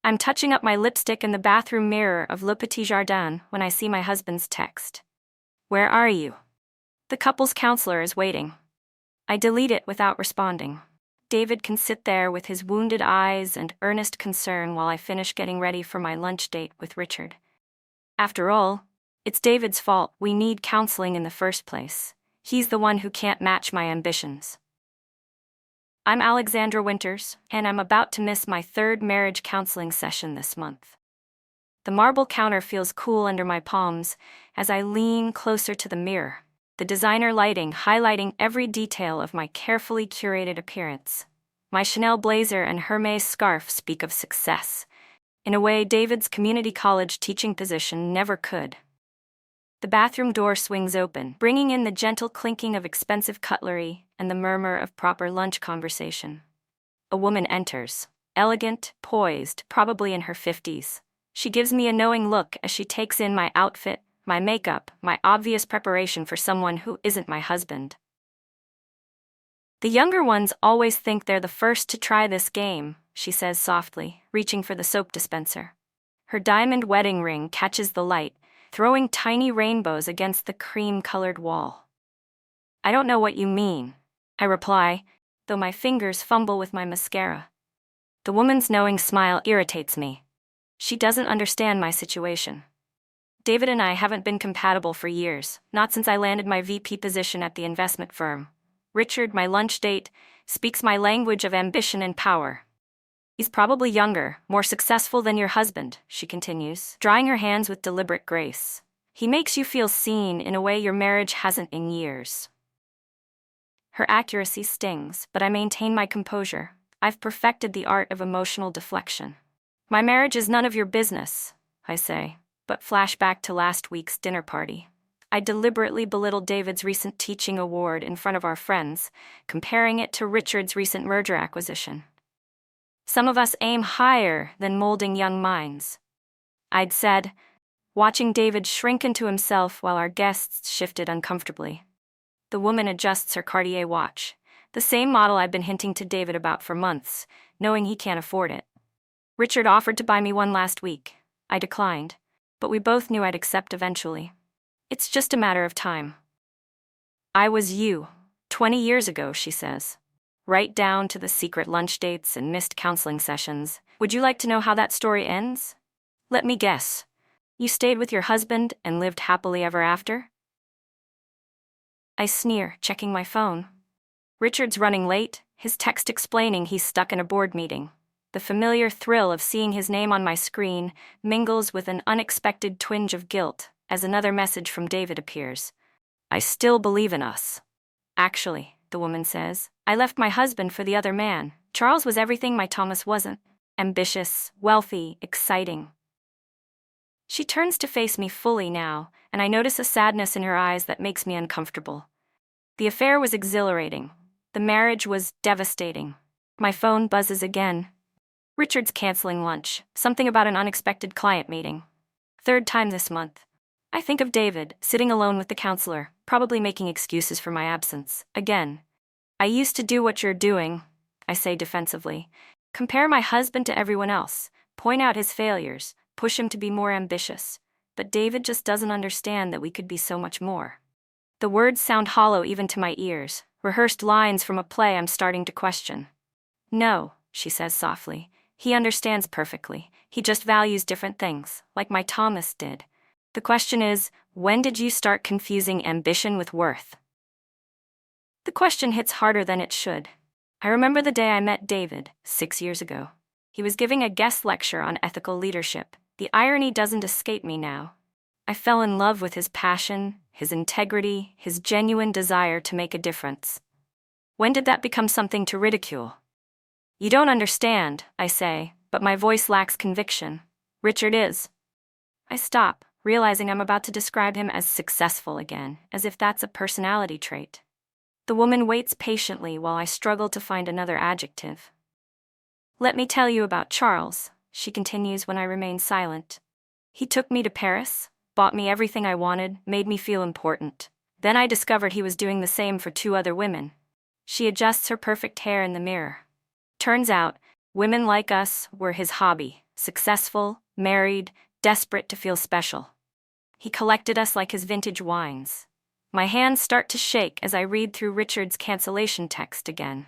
I'm touching up my lipstick in the bathroom mirror of Le Petit Jardin when I see my husband's text. Where are you? The couple's counselor is waiting. I delete it without responding. David can sit there with his wounded eyes and earnest concern while I finish getting ready for my lunch date with Richard. After all, it's David's fault we need counseling in the first place. He's the one who can't match my ambitions. I'm Alexandra Winters, and I'm about to miss my third marriage counseling session this month. The marble counter feels cool under my palms as I lean closer to the mirror, the designer lighting highlighting every detail of my carefully curated appearance. My Chanel blazer and Hermès scarf speak of success, in a way David's community college teaching position never could. The bathroom door swings open, bringing in the gentle clinking of expensive cutlery and the murmur of proper lunch conversation. A woman enters, elegant, poised, probably in her 50s. She gives me a knowing look as she takes in my outfit, my makeup, my obvious preparation for someone who isn't my husband. The younger ones always think they're the first to try this game, she says softly, reaching for the soap dispenser. Her diamond wedding ring catches the light, throwing tiny rainbows against the cream-colored wall. I don't know what you mean, I reply, though my fingers fumble with my mascara. The woman's knowing smile irritates me. She doesn't understand my situation. David and I haven't been compatible for years, not since I landed my VP position at the investment firm. Richard, my lunch date, speaks my language of ambition and power. He's probably younger, more successful than your husband, she continues, drying her hands with deliberate grace. He makes you feel seen in a way your marriage hasn't in years. Her accuracy stings, but I maintain my composure. I've perfected the art of emotional deflection. My marriage is none of your business, I say, but flash back to last week's dinner party. I deliberately belittled David's recent teaching award in front of our friends, comparing it to Richard's recent merger acquisition. Some of us aim higher than molding young minds, I'd said, watching David shrink into himself while our guests shifted uncomfortably. The woman adjusts her Cartier watch, the same model I've been hinting to David about for months, knowing he can't afford it. Richard offered to buy me one last week. I declined, but we both knew I'd accept eventually. It's just a matter of time. I was you, 20 years ago, she says. Right down to the secret lunch dates and missed counseling sessions. Would you like to know how that story ends? Let me guess. You stayed with your husband and lived happily ever after? I sneer, checking my phone. Richard's running late, his text explaining he's stuck in a board meeting. The familiar thrill of seeing his name on my screen mingles with an unexpected twinge of guilt as another message from David appears. I still believe in us. Actually, the woman says, I left my husband for the other man. Charles was everything my Thomas wasn't. Ambitious, wealthy, exciting. She turns to face me fully now, and I notice a sadness in her eyes that makes me uncomfortable. The affair was exhilarating. The marriage was devastating. My phone buzzes again. Richard's canceling lunch, something about an unexpected client meeting. Third time this month. I think of David, sitting alone with the counselor, probably making excuses for my absence. Again. I used to do what you're doing, I say defensively. Compare my husband to everyone else, point out his failures, push him to be more ambitious. But David just doesn't understand that we could be so much more. The words sound hollow even to my ears, rehearsed lines from a play I'm starting to question. No, she says softly. He understands perfectly. He just values different things, like my Thomas did. The question is, when did you start confusing ambition with worth? The question hits harder than it should. I remember the day I met David, 6 years ago. He was giving a guest lecture on ethical leadership. The irony doesn't escape me now. I fell in love with his passion, his integrity, his genuine desire to make a difference. When did that become something to ridicule? You don't understand, I say, but my voice lacks conviction. Richard is. I stop, realizing I'm about to describe him as successful again, as if that's a personality trait. The woman waits patiently while I struggle to find another adjective. Let me tell you about Charles, she continues when I remain silent. He took me to Paris, bought me everything I wanted, made me feel important. Then I discovered he was doing the same for 2 other women. She adjusts her perfect hair in the mirror. Turns out, Women like us were his hobby, successful, married, desperate to feel special. He collected us like his vintage wines. My hands start to shake as I read through Richard's cancellation text again.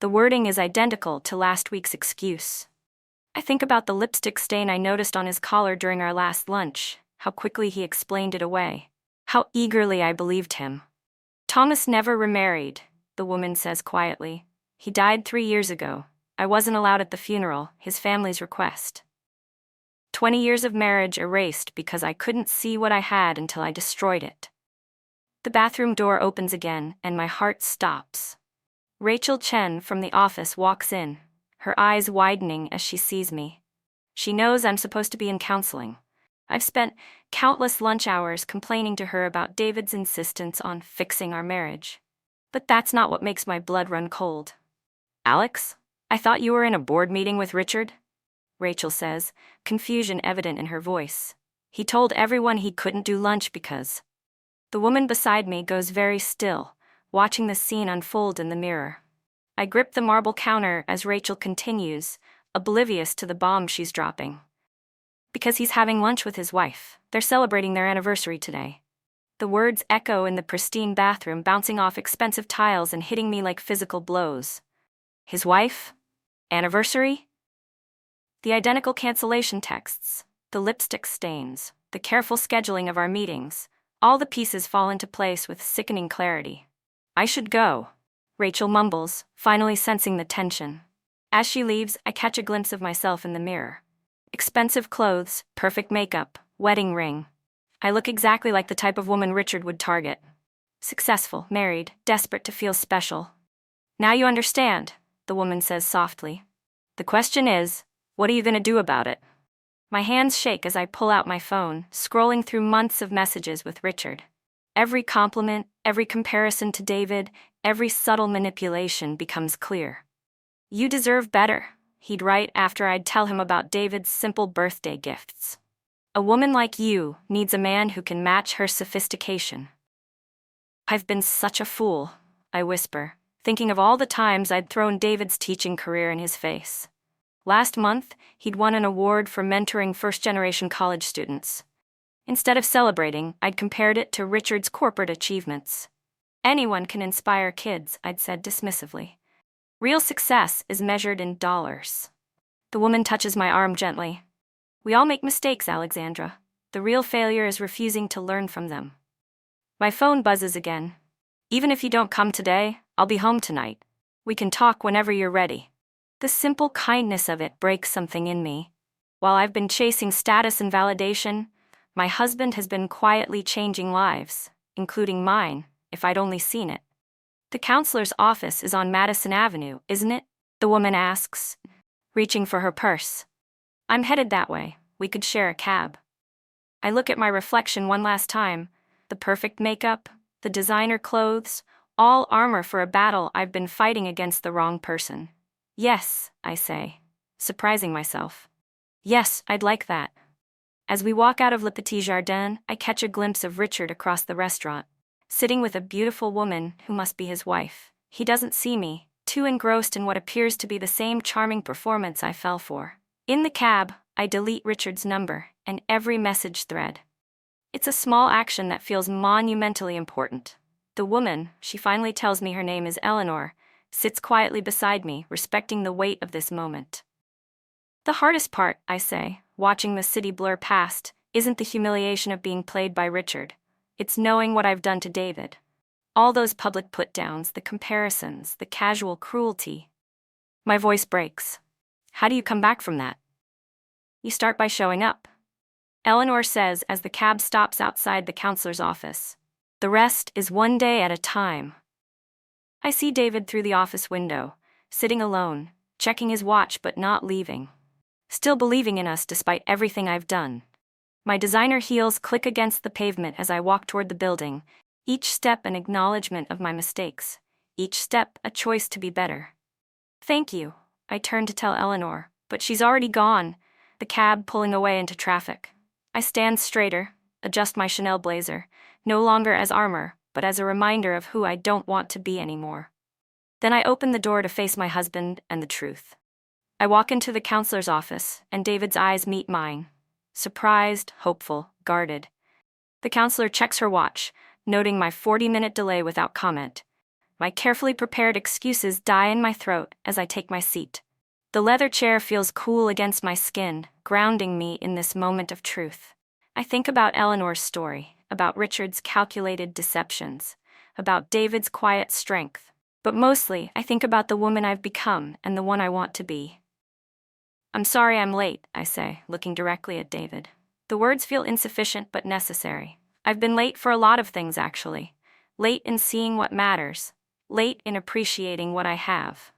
The wording is identical to last week's excuse. I think about the lipstick stain I noticed on his collar during our last lunch, how quickly he explained it away, how eagerly I believed him. Thomas never remarried, the woman says quietly. He died 3 years ago. I wasn't allowed at the funeral, his family's request. 20 years of marriage erased because I couldn't see what I had until I destroyed it. The bathroom door opens again, and my heart stops. Rachel Chen from the office walks in, her eyes widening as she sees me. She knows I'm supposed to be in counseling. I've spent countless lunch hours complaining to her about David's insistence on fixing our marriage. But that's not what makes my blood run cold. Alex, I thought you were in a board meeting with Richard? Rachel says, confusion evident in her voice. He told everyone he couldn't do lunch because. The woman beside me goes very still, watching the scene unfold in the mirror. I grip the marble counter as Rachel continues, oblivious to the bomb she's dropping. Because he's having lunch with his wife. They're celebrating their anniversary today. The words echo in the pristine bathroom, bouncing off expensive tiles and hitting me like physical blows. His wife? Anniversary? The identical cancellation texts, the lipstick stains, the careful scheduling of our meetings, all the pieces fall into place with sickening clarity. I should go, Rachel mumbles, finally sensing the tension. As she leaves, I catch a glimpse of myself in the mirror. Expensive clothes, perfect makeup, wedding ring. I look exactly like the type of woman Richard would target. Successful, married, desperate to feel special. Now you understand, the woman says softly. The question is, what are you going to do about it? My hands shake as I pull out my phone, scrolling through months of messages with Richard. Every compliment, every comparison to David, every subtle manipulation becomes clear. You deserve better, he'd write after I'd tell him about David's simple birthday gifts. A woman like you needs a man who can match her sophistication. I've been such a fool, I whisper, thinking of all the times I'd thrown David's teaching career in his face. Last month, he'd won an award for mentoring first-generation college students. Instead of celebrating, I'd compared it to Richard's corporate achievements. Anyone can inspire kids, I'd said dismissively. Real success is measured in dollars. The woman touches my arm gently. We all make mistakes, Alexandra. The real failure is refusing to learn from them. My phone buzzes again. Even if you don't come today, I'll be home tonight. We can talk whenever you're ready. The simple kindness of it breaks something in me. While I've been chasing status and validation, my husband has been quietly changing lives, including mine, if I'd only seen it. The counselor's office is on Madison Avenue, isn't it? The woman asks, reaching for her purse. I'm headed that way. We could share a cab. I look at my reflection one last time. The perfect makeup, the designer clothes, all armor for a battle I've been fighting against the wrong person. Yes, I say, surprising myself. Yes, I'd like that. As we walk out of Le Petit Jardin, I catch a glimpse of Richard across the restaurant, sitting with a beautiful woman who must be his wife. He doesn't see me, too engrossed in what appears to be the same charming performance I fell for. In the cab, I delete Richard's number and every message thread. It's a small action that feels monumentally important. The woman, she finally tells me her name is Eleanor, sits quietly beside me, respecting the weight of this moment. The hardest part, I say, watching the city blur past, isn't the humiliation of being played by Richard. It's knowing what I've done to David. All those public put-downs, the comparisons, the casual cruelty. My voice breaks. How do you come back from that? You start by showing up, Eleanor says as the cab stops outside the counselor's office. The rest is one day at a time. I see David through the office window, sitting alone, checking his watch but not leaving. Still believing in us despite everything I've done. My designer heels click against the pavement as I walk toward the building, each step an acknowledgement of my mistakes, each step a choice to be better. Thank you, I turn to tell Eleanor, but she's already gone, the cab pulling away into traffic. I stand straighter, adjust my Chanel blazer, no longer as armor, but as a reminder of who I don't want to be anymore. Then I open the door to face my husband and the truth. I walk into the counselor's office, and David's eyes meet mine. Surprised, hopeful, guarded. The counselor checks her watch, noting my 40-minute delay without comment. My carefully prepared excuses die in my throat as I take my seat. The leather chair feels cool against my skin, grounding me in this moment of truth. I think about Eleanor's story, about Richard's calculated deceptions, about David's quiet strength. But mostly, I think about the woman I've become and the one I want to be. "I'm sorry I'm late," I say, looking directly at David. The words feel insufficient but necessary. I've been late for a lot of things, actually. Late in seeing what matters. Late in appreciating what I have.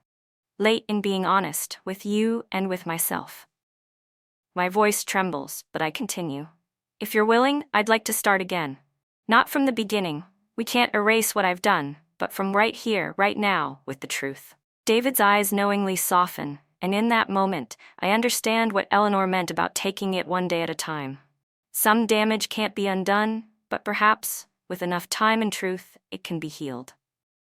Late in being honest with you and with myself. My voice trembles, but I continue. "If you're willing, I'd like to start again. Not from the beginning. We can't erase what I've done, but from right here, right now, with the truth." David's eyes knowingly soften, and in that moment, I understand what Eleanor meant about taking it one day at a time. Some damage can't be undone, but perhaps, with enough time and truth, it can be healed.